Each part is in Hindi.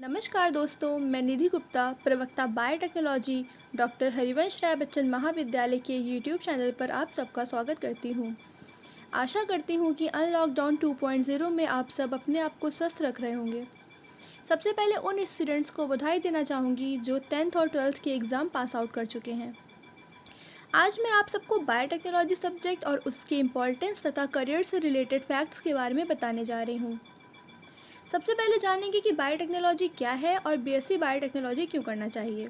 नमस्कार दोस्तों, मैं निधि गुप्ता, प्रवक्ता बायोटेक्नोलॉजी डॉक्टर हरिवंश राय बच्चन महाविद्यालय के यूट्यूब चैनल पर आप सबका स्वागत करती हूँ। आशा करती हूँ कि अनलॉकडाउन 2.0 में आप सब अपने आप को स्वस्थ रख रहे होंगे। सबसे पहले उन स्टूडेंट्स को बधाई देना चाहूँगी जो 10th और 12th के एग्ज़ाम पास आउट कर चुके हैं। आज मैं आप सबको बायोटेक्नोलॉजी सब्जेक्ट और उसके इम्पोर्टेंस तथा करियर से रिलेटेड फैक्ट्स के बारे में बताने जा रही हूँ। सबसे पहले जानेंगे कि बायोटेक्नोलॉजी क्या है और बीएससी बायोटेक्नोलॉजी क्यों करना चाहिए।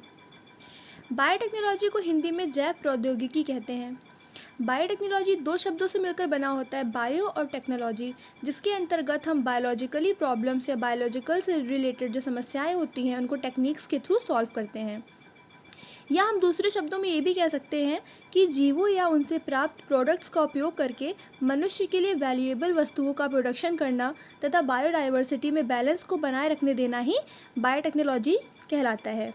बायोटेक्नोलॉजी को हिंदी में जैव प्रौद्योगिकी कहते हैं। बायोटेक्नोलॉजी दो शब्दों से मिलकर बना होता है, बायो और टेक्नोलॉजी, जिसके अंतर्गत हम बायोलॉजिकली प्रॉब्लम्स या बायोलॉजिकल से रिलेटेड जो समस्याएं होती हैं उनको टेक्निक्स के थ्रू सॉल्व करते हैं। या हम दूसरे शब्दों में ये भी कह सकते हैं कि जीवों या उनसे प्राप्त प्रोडक्ट्स का उपयोग करके मनुष्य के लिए वैल्यूएबल वस्तुओं का प्रोडक्शन करना तथा बायोडाइवर्सिटी में बैलेंस को बनाए रखने देना ही बायोटेक्नोलॉजी कहलाता है।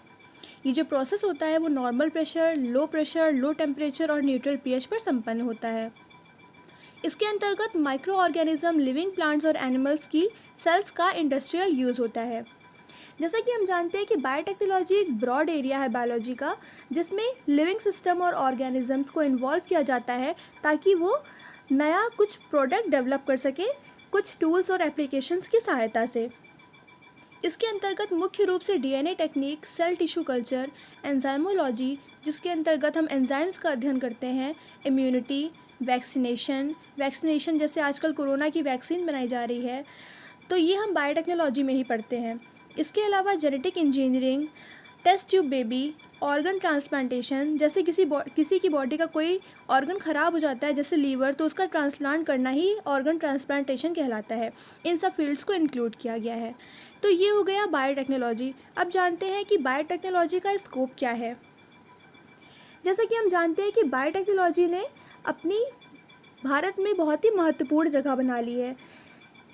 ये जो प्रोसेस होता है वो नॉर्मल प्रेशर, लो टेम्परेचर और न्यूट्रल पीएच पर संपन्न होता है। इसके अंतर्गत माइक्रो ऑर्गेनिज्म, लिविंग प्लांट्स और एनिमल्स की सेल्स का इंडस्ट्रियल यूज़ होता है। जैसा कि हम जानते हैं कि बायोटेक्नोलॉजी एक ब्रॉड एरिया है बायोलॉजी का, जिसमें लिविंग सिस्टम और ऑर्गेनिजम्स को इन्वॉल्व किया जाता है ताकि वो नया कुछ प्रोडक्ट डेवलप कर सके कुछ टूल्स और एप्लीकेशंस की सहायता से। इसके अंतर्गत मुख्य रूप से DNA technique, cell tissue culture, enzymology, जिसके अंतर्गत हम एंजाइम्स का अध्ययन करते हैं, इम्यूनिटी, वैक्सीनेशन जैसे आजकल कोरोना की वैक्सीन बनाई जा रही है, तो ये हम बायोटेक्नोलॉजी में ही पढ़ते हैं। इसके अलावा genetic engineering, test tube baby, organ transplantation, जैसे किसी की बॉडी का कोई ऑर्गन ख़राब हो जाता है जैसे लीवर, तो उसका ट्रांसप्लांट करना ही ऑर्गन ट्रांसप्लांटेशन कहलाता है। इन सब फील्ड्स को इंक्लूड किया गया है। तो ये हो गया बायोटेक्नोलॉजी। अब जानते हैं कि बायोटेक्नोलॉजी का स्कोप क्या है। जैसा कि हम जानते हैं कि बायोटेक्नोलॉजी ने अपनी भारत में बहुत ही महत्वपूर्ण जगह बना ली है।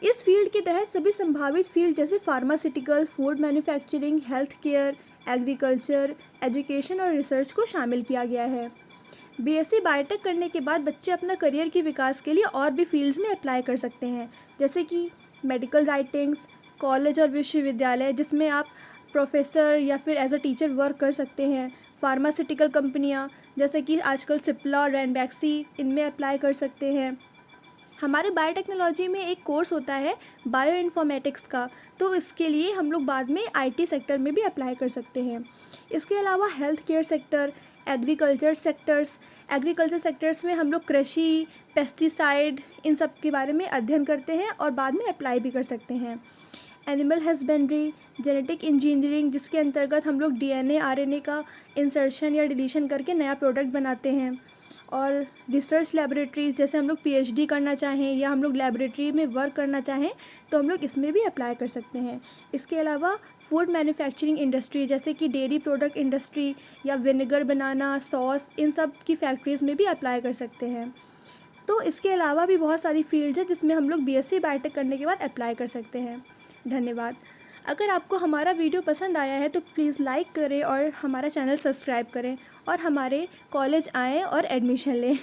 इस फील्ड के तहत सभी संभावित फील्ड जैसे pharmaceutical, food manufacturing, health care, agriculture, education और रिसर्च को शामिल किया गया है। बीएससी बायोटेक करने के बाद बच्चे अपना करियर के विकास के लिए और भी फील्ड्स में अप्लाई कर सकते हैं, जैसे कि मेडिकल राइटिंग्स, कॉलेज और विश्वविद्यालय जिसमें आप प्रोफेसर या फिर एज अ टीचर वर्क कर सकते हैं, फार्मास्यूटिकल कंपनियाँ जैसे कि आजकल सिप्ला और रैनबैक्सी, इनमें अप्लाई कर सकते हैं। हमारे बायोटेक्नोलॉजी में एक कोर्स होता है बायो इन्फॉर्मेटिक्स का, तो इसके लिए हम लोग बाद में आईटी सेक्टर में भी अप्लाई कर सकते हैं। इसके अलावा health care sector, agriculture sectors में हम लोग कृषि, पेस्टिसाइड, इन सब के बारे में अध्ययन करते हैं और बाद में अप्लाई भी कर सकते हैं। एनिमल हस्बेंड्री, जेनेटिक इंजीनियरिंग, जिसके अंतर्गत हम लोग डीएनए, आरएनए का इंसर्शन या डिलीशन करके नया प्रोडक्ट बनाते हैं। और रिसर्च लैबोरेटरीज़, जैसे हम लोग पीएचडी करना चाहें या हम लोग लैबोरेटरी में वर्क करना चाहें तो हम लोग इसमें भी अप्लाई कर सकते हैं। इसके अलावा फूड मैन्युफैक्चरिंग इंडस्ट्री जैसे कि डेयरी प्रोडक्ट इंडस्ट्री या विनेगर बनाना, सॉस, इन सब की फैक्ट्रीज़ में भी अप्लाई कर सकते हैं। तो इसके अलावा भी बहुत सारी फील्ड्स हैं जिसमें हम लोग बीएससी बायोटेक करने के बाद अप्लाई कर सकते हैं। धन्यवाद। अगर आपको हमारा वीडियो पसंद आया है तो प्लीज़ लाइक करें और हमारा चैनल सब्सक्राइब करें और हमारे कॉलेज आएँ और एडमिशन लें।